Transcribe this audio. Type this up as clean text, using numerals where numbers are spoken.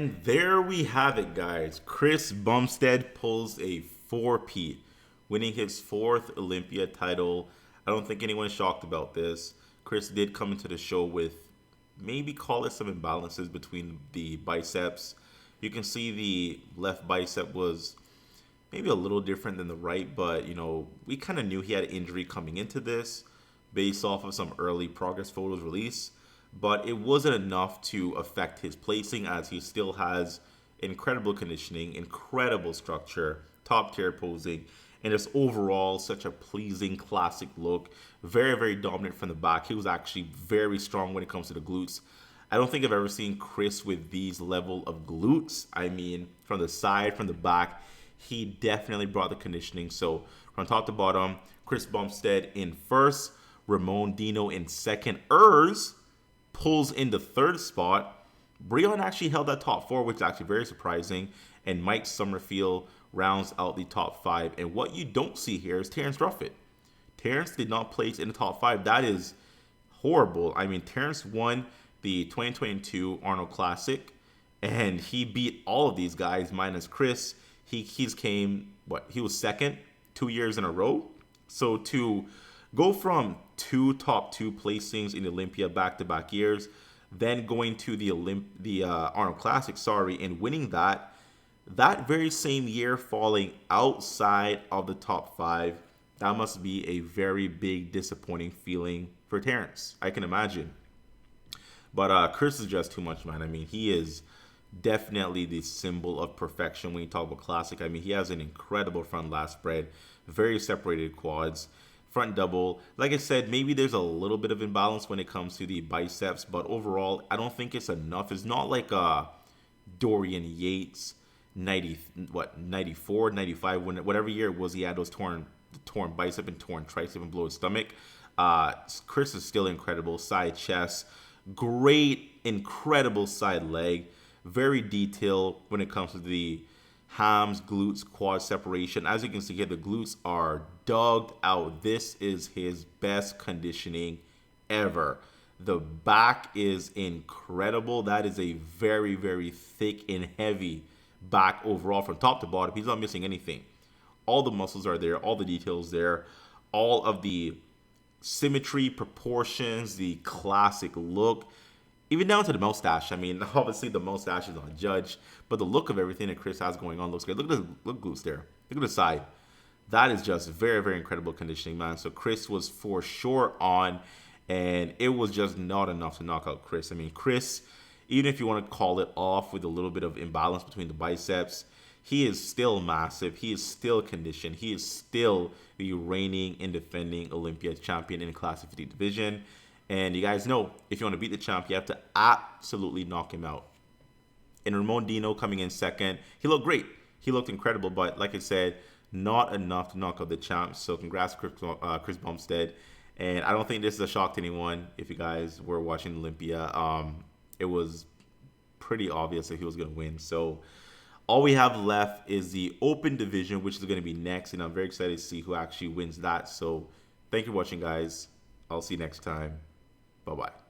And there we have it, guys. Chris Bumstead pulls a four-peat, winning his fourth Olympia title. I don't think anyone's shocked about this. Chris did come into the show with maybe call it some imbalances between the biceps. You can see the left bicep was maybe a little different than the right, but we kind of knew he had an injury coming into this based off of some early progress photos released, but it wasn't enough to affect his placing as he still has incredible conditioning, incredible structure, top tier posing, and just overall such a pleasing classic look. Very, very dominant from the back. He was actually very strong when it comes to the glutes. I don't think I've ever seen Chris with these level of glutes. I mean, from the side, from the back, he definitely brought the conditioning. So from top to bottom, Chris Bumstead in first, Ramon Dino in second, pulls in the third spot. Breon actually held that top four, which is actually very surprising. And Mike Summerfield rounds out the top five. And what you don't see here is Terrence Ruffett. Terrence did not place in the top five. That is horrible. I mean, Terrence won the 2022 Arnold Classic, and he beat all of these guys minus Chris. He was second 2 years in a row. So to go from two top two placings in Olympia back-to-back years, then going to the Arnold Classic, and winning that very same year, falling outside of the top five, that must be a very big disappointing feeling for Terrence, I can imagine. But Chris is just too much, man. I mean, he is definitely the symbol of perfection when you talk about classic. I mean, he has an incredible front lat spread, very separated quads, front double. Like I said, maybe there's a little bit of imbalance when it comes to the biceps, but overall, I don't think it's enough. It's not like Dorian Yates 94, 95, whatever year it was, he had those torn bicep and torn tricep and below his stomach. Chris is still incredible. Side chest, great, incredible side leg, very detailed when it comes to the hams, glutes, quad separation. As you can see here, the glutes are dug out. This is his best conditioning ever. The back is incredible. That is a very, very thick and heavy back overall from top to bottom. He's not missing anything. All the muscles are there, all the details there, all of the symmetry, proportions, the classic look, even down to the mustache. I mean, obviously the mustache is not judged, but the look of everything that Chris has going on looks good. Look at the glutes there. Look at the side. That is just very, very incredible conditioning, man. So Chris was for sure on, and it was just not enough to knock out Chris. I mean, Chris, even if you want to call it off with a little bit of imbalance between the biceps, he is still massive. He is still conditioned. He is still the reigning and defending Olympia champion in the Classic Physique division. And you guys know, if you want to beat the champ, you have to absolutely knock him out. And Ramon Dino coming in second, he looked great. He looked incredible, but like I said, not enough to knock out the champ. So congrats, Chris Bumstead. And I don't think this is a shock to anyone. If you guys were watching Olympia, it was pretty obvious that he was going to win. So all we have left is the open division, which is going to be next, and I'm very excited to see who actually wins that. So thank you for watching, guys. I'll see you next time. Bye-bye.